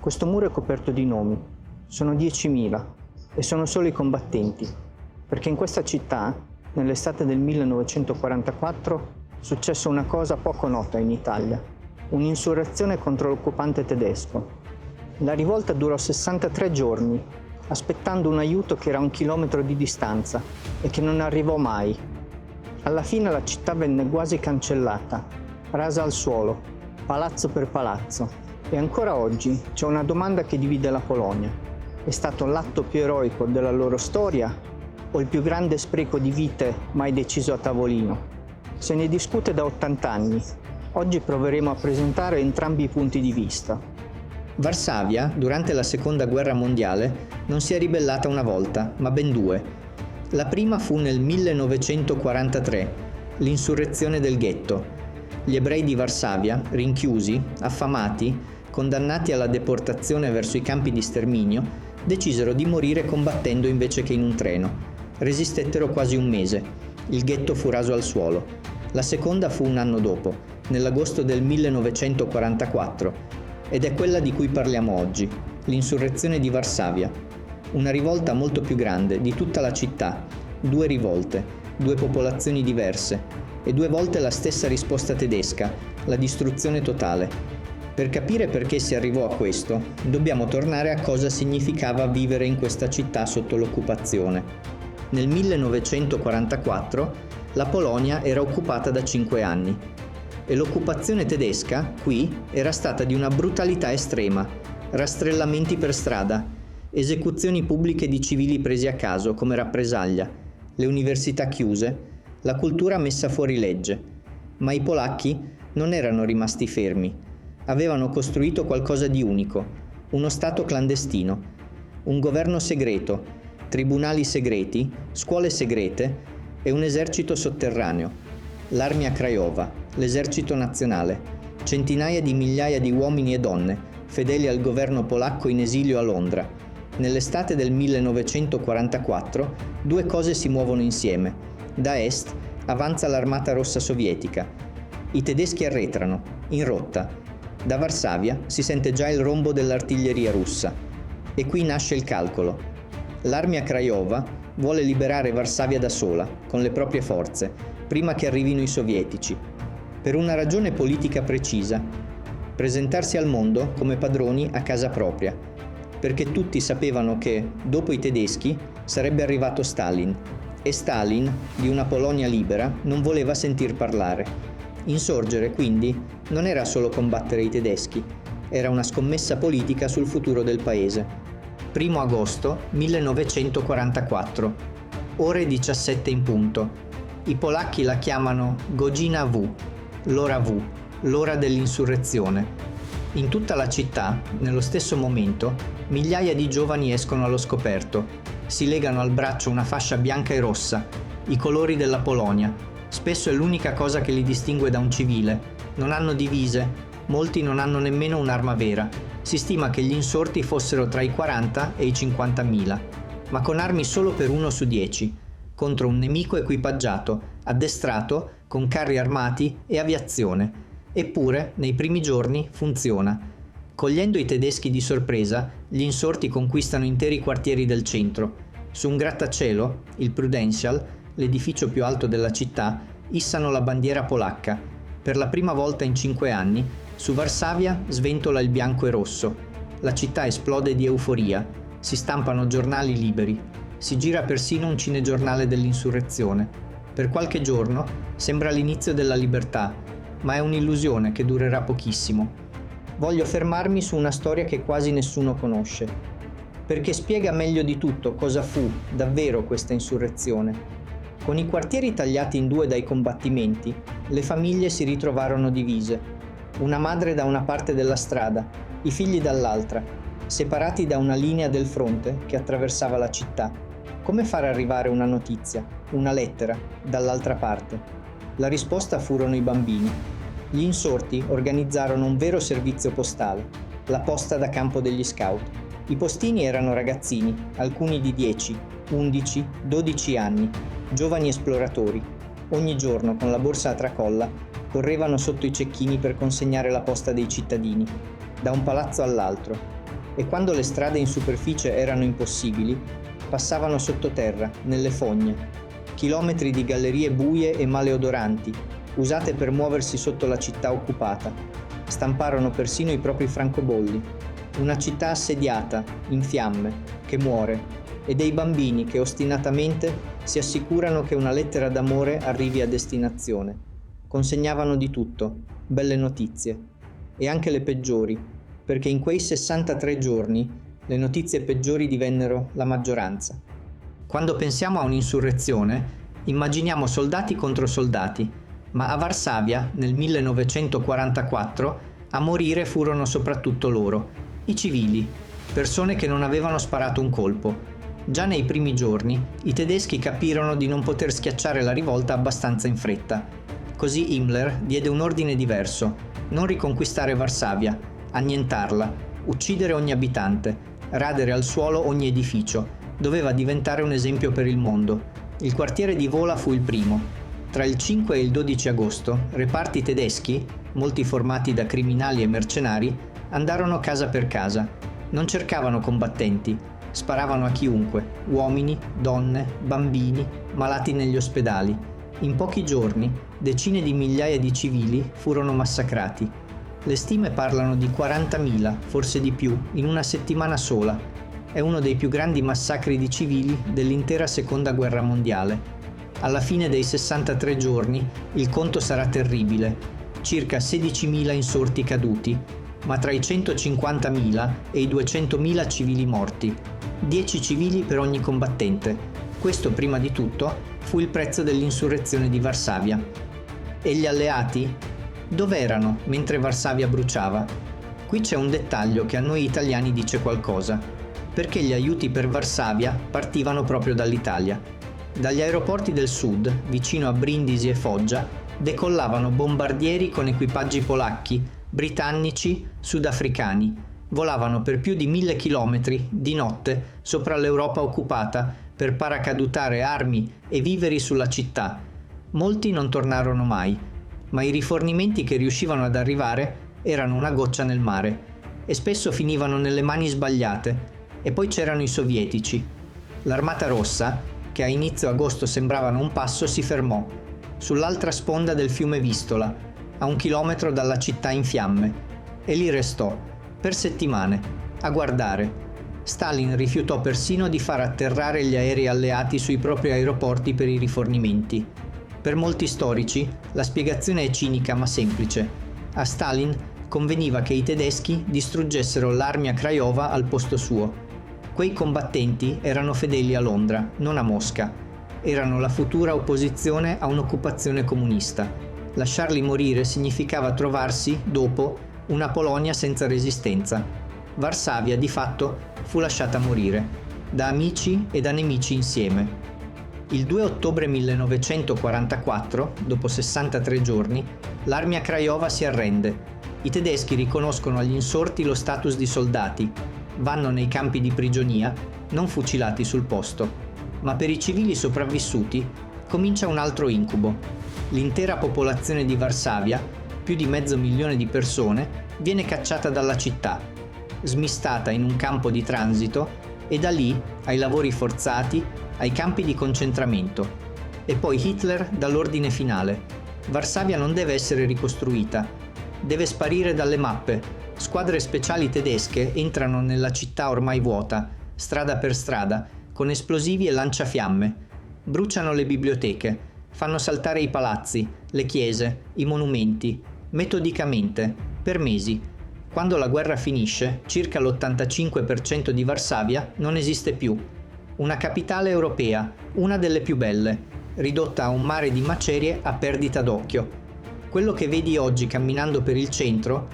Questo muro è coperto di nomi, sono 10.000 e sono solo i combattenti, perché in questa città, nell'estate del 1944, è successa una cosa poco nota in Italia, un'insurrezione contro l'occupante tedesco. La rivolta durò 63 giorni, aspettando un aiuto che era a 1 chilometro di distanza e che non arrivò mai. Alla fine la città venne quasi cancellata, rasa al suolo, palazzo per palazzo. E ancora oggi c'è una domanda che divide la Polonia. È stato l'atto più eroico della loro storia o il più grande spreco di vite mai deciso a tavolino? Se ne discute da 80 anni. Oggi proveremo a presentare entrambi i punti di vista. Varsavia, durante la Seconda Guerra Mondiale, non si è ribellata una volta, ma ben due. La prima fu nel 1943, l'insurrezione del ghetto. Gli ebrei di Varsavia, rinchiusi, affamati, condannati alla deportazione verso i campi di sterminio, decisero di morire combattendo invece che in un treno. Resistettero quasi un mese. Il ghetto fu raso al suolo. La seconda fu un anno dopo, nell'agosto del 1944, ed è quella di cui parliamo oggi, l'insurrezione di Varsavia. Una rivolta molto più grande, di tutta la città, 2 rivolte, 2 popolazioni diverse, e 2 volte la stessa risposta tedesca, la distruzione totale. Per capire perché si arrivò a questo, dobbiamo tornare a cosa significava vivere in questa città sotto l'occupazione. Nel 1944 la Polonia era occupata da 5 anni e l'occupazione tedesca qui era stata di una brutalità estrema, rastrellamenti per strada, esecuzioni pubbliche di civili presi a caso come rappresaglia, le università chiuse, la cultura messa fuori legge. Ma i polacchi non erano rimasti fermi. Avevano costruito qualcosa di unico, uno Stato clandestino, un governo segreto, tribunali segreti, scuole segrete e un esercito sotterraneo, l'Armia Krajowa, l'esercito nazionale, centinaia di migliaia di uomini e donne, fedeli al governo polacco in esilio a Londra. Nell'estate del 1944 2 cose si muovono insieme. Da est avanza l'Armata Rossa Sovietica. I tedeschi arretrano, in rotta. Da Varsavia si sente già il rombo dell'artiglieria russa. E qui nasce il calcolo. L'Armia Krajowa vuole liberare Varsavia da sola, con le proprie forze, prima che arrivino i sovietici. Per una ragione politica precisa: presentarsi al mondo come padroni a casa propria. Perché tutti sapevano che, dopo i tedeschi, sarebbe arrivato Stalin. E Stalin, di una Polonia libera, non voleva sentir parlare. Insorgere, quindi, non era solo combattere i tedeschi, era una scommessa politica sul futuro del paese. 1 agosto 1944, ore 17 in punto. I polacchi la chiamano Godzina W, l'ora W, l'ora dell'insurrezione. In tutta la città, nello stesso momento, migliaia di giovani escono allo scoperto, si legano al braccio una fascia bianca e rossa, i colori della Polonia. Spesso è l'unica cosa che li distingue da un civile. Non hanno divise, molti non hanno nemmeno un'arma vera. Si stima che gli insorti fossero tra i 40 e i 50.000, ma con armi solo per 1 su 10, contro un nemico equipaggiato, addestrato, con carri armati e aviazione. Eppure, nei primi giorni, funziona. Cogliendo i tedeschi di sorpresa, gli insorti conquistano interi quartieri del centro. Su un grattacielo, il Prudential, l'edificio più alto della città, issano la bandiera polacca. Per la prima volta in 5 anni, su Varsavia sventola il bianco e rosso. La città esplode di euforia, si stampano giornali liberi, si gira persino un cinegiornale dell'insurrezione. Per qualche giorno sembra l'inizio della libertà, ma è un'illusione che durerà pochissimo. Voglio fermarmi su una storia che quasi nessuno conosce, perché spiega meglio di tutto cosa fu davvero questa insurrezione. Con i quartieri tagliati in 2 dai combattimenti, le famiglie si ritrovarono divise. Una madre da una parte della strada, i figli dall'altra, separati da una linea del fronte che attraversava la città. Come far arrivare una notizia, una lettera, dall'altra parte? La risposta furono i bambini. Gli insorti organizzarono un vero servizio postale, la posta da campo degli scout. I postini erano ragazzini, alcuni di 10, 11, 12 anni, giovani esploratori. Ogni giorno, con la borsa a tracolla, correvano sotto i cecchini per consegnare la posta dei cittadini, da un palazzo all'altro. e quando le strade in superficie erano impossibili, passavano sottoterra, nelle fogne, chilometri di gallerie buie e maleodoranti, usate per muoversi sotto la città occupata. Stamparono persino i propri francobolli. Una città assediata, in fiamme, che muore, e dei bambini che ostinatamente si assicurano che una lettera d'amore arrivi a destinazione. Consegnavano di tutto, belle notizie, e anche le peggiori, perché in quei 63 giorni le notizie peggiori divennero la maggioranza. Quando pensiamo a un'insurrezione, immaginiamo soldati contro soldati, ma a Varsavia, nel 1944, a morire furono soprattutto loro, i civili, persone che non avevano sparato un colpo. Già nei primi giorni, i tedeschi capirono di non poter schiacciare la rivolta abbastanza in fretta. Così Himmler diede un ordine diverso: non riconquistare Varsavia, annientarla, uccidere ogni abitante, radere al suolo ogni edificio. Doveva diventare un esempio per il mondo. Il quartiere di Vola fu il primo. Tra il 5 e il 12 agosto, reparti tedeschi, molti formati da criminali e mercenari, andarono casa per casa. Non cercavano combattenti. Sparavano a chiunque, uomini, donne, bambini, malati negli ospedali. In pochi giorni, decine di migliaia di civili furono massacrati. Le stime parlano di 40.000, forse di più, in una settimana sola. È uno dei più grandi massacri di civili dell'intera Seconda Guerra Mondiale. Alla fine dei 63 giorni, il conto sarà terribile. Circa 16.000 insorti caduti, ma tra i 150.000 e i 200.000 civili morti. 10 civili per ogni combattente. Questo, prima di tutto, fu il prezzo dell'insurrezione di Varsavia. E gli alleati? Dov'erano mentre Varsavia bruciava? Qui c'è un dettaglio che a noi italiani dice qualcosa. Perché gli aiuti per Varsavia partivano proprio dall'Italia. Dagli aeroporti del sud, vicino a Brindisi e Foggia, decollavano bombardieri con equipaggi polacchi, britannici, sudafricani. Volavano per più di 1.000 chilometri di notte sopra l'Europa occupata per paracadutare armi e viveri sulla città. Molti non tornarono mai, ma i rifornimenti che riuscivano ad arrivare erano una goccia nel mare e spesso finivano nelle mani sbagliate. E poi c'erano i sovietici. L'Armata Rossa, che a inizio agosto sembrava a un passo, si fermò sull'altra sponda del fiume Vistola, a 1 chilometro dalla città in fiamme, e lì restò per settimane a guardare. Stalin rifiutò persino di far atterrare gli aerei alleati sui propri aeroporti per i rifornimenti. Per molti storici la spiegazione è cinica ma semplice. A Stalin conveniva che i tedeschi distruggessero l'armi a Craiova al posto suo. Quei combattenti erano fedeli a Londra, non a Mosca. Erano la futura opposizione a un'occupazione comunista. Lasciarli morire significava trovarsi, dopo, una Polonia senza resistenza. Varsavia, di fatto, fu lasciata morire, da amici e da nemici insieme. Il 2 ottobre 1944, dopo 63 giorni, l'armia Craiova si arrende. I tedeschi riconoscono agli insorti lo status di soldati, vanno nei campi di prigionia, non fucilati sul posto. Ma per i civili sopravvissuti comincia un altro incubo. L'intera popolazione di Varsavia, più di 500.000 di persone, viene cacciata dalla città, smistata in un campo di transito e da lì ai lavori forzati, ai campi di concentramento. E poi Hitler dà l'ordine finale. Varsavia non deve essere ricostruita, deve sparire dalle mappe. Squadre speciali tedesche entrano nella città ormai vuota, strada per strada, con esplosivi e lanciafiamme. Bruciano le biblioteche, fanno saltare i palazzi, le chiese, i monumenti, metodicamente, per mesi. Quando la guerra finisce, circa l'85% di Varsavia non esiste più. Una capitale europea, una delle più belle, ridotta a un mare di macerie a perdita d'occhio. Quello che vedi oggi camminando per il centro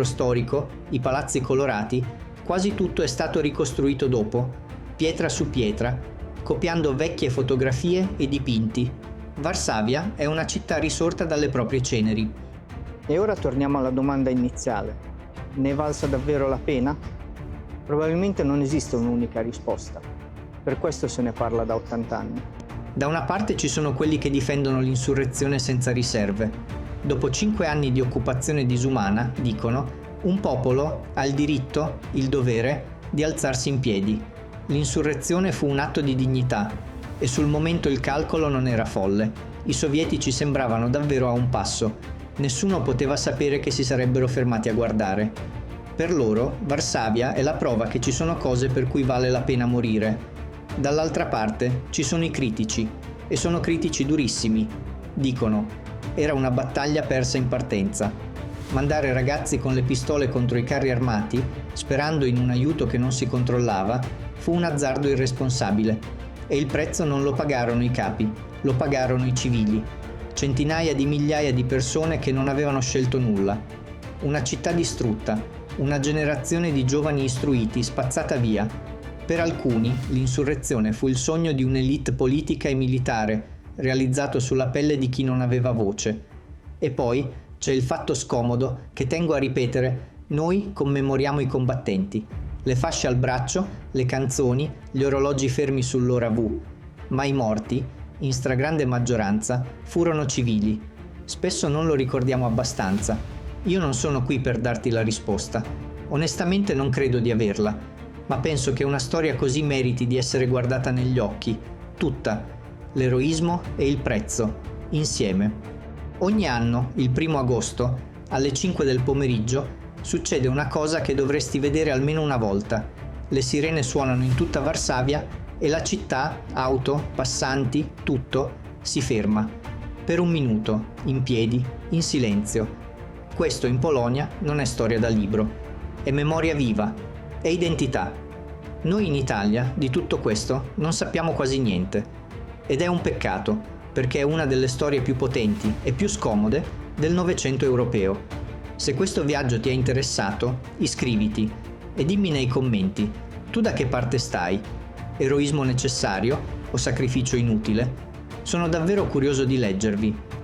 storico, i palazzi colorati, quasi tutto è stato ricostruito dopo, pietra su pietra, copiando vecchie fotografie e dipinti. Varsavia è una città risorta dalle proprie ceneri. E ora torniamo alla domanda iniziale. Ne è valsa davvero la pena? Probabilmente non esiste un'unica risposta. Per questo se ne parla da 80 anni. Da una parte ci sono quelli che difendono l'insurrezione senza riserve. Dopo 5 anni di occupazione disumana, dicono, Un popolo ha il diritto, il dovere, di alzarsi in piedi. L'insurrezione fu un atto di dignità e sul momento il calcolo non era folle. I sovietici sembravano davvero a un passo. Nessuno poteva sapere che si sarebbero fermati a guardare. Per loro, Varsavia è la prova che ci sono cose per cui vale la pena morire. Dall'altra parte ci sono i critici, e sono critici durissimi. Dicono: era una battaglia persa in partenza. Mandare ragazzi con le pistole contro i carri armati, sperando in un aiuto che non si controllava, fu un azzardo irresponsabile. E il prezzo non lo pagarono i capi, lo pagarono i civili. Centinaia di migliaia di persone che non avevano scelto nulla. Una città distrutta, una generazione di giovani istruiti spazzata via. Per alcuni l'insurrezione fu il sogno di un'elite politica e militare, realizzato sulla pelle di chi non aveva voce. E poi c'è il fatto scomodo che tengo a ripetere: noi commemoriamo i combattenti. Le fasce al braccio, le canzoni, gli orologi fermi sull'ora V. Ma i morti, in stragrande maggioranza, furono civili. Spesso non lo ricordiamo abbastanza. Io non sono qui per darti la risposta. Onestamente non credo di averla, ma penso che una storia così meriti di essere guardata negli occhi, tutta, l'eroismo e il prezzo, insieme. Ogni anno, il 1 agosto, alle 5 del pomeriggio, succede una cosa che dovresti vedere almeno una volta. Le sirene suonano in tutta Varsavia e la città, auto, passanti, tutto, si ferma. Per un minuto, in piedi, in silenzio. Questo in Polonia non è storia da libro. È memoria viva. È identità. Noi in Italia di tutto questo non sappiamo quasi niente. Ed è un peccato, perché è una delle storie più potenti e più scomode del Novecento europeo. Se questo viaggio ti ha interessato, iscriviti e dimmi nei commenti: tu da che parte stai? Eroismo necessario o sacrificio inutile? Sono davvero curioso di leggervi.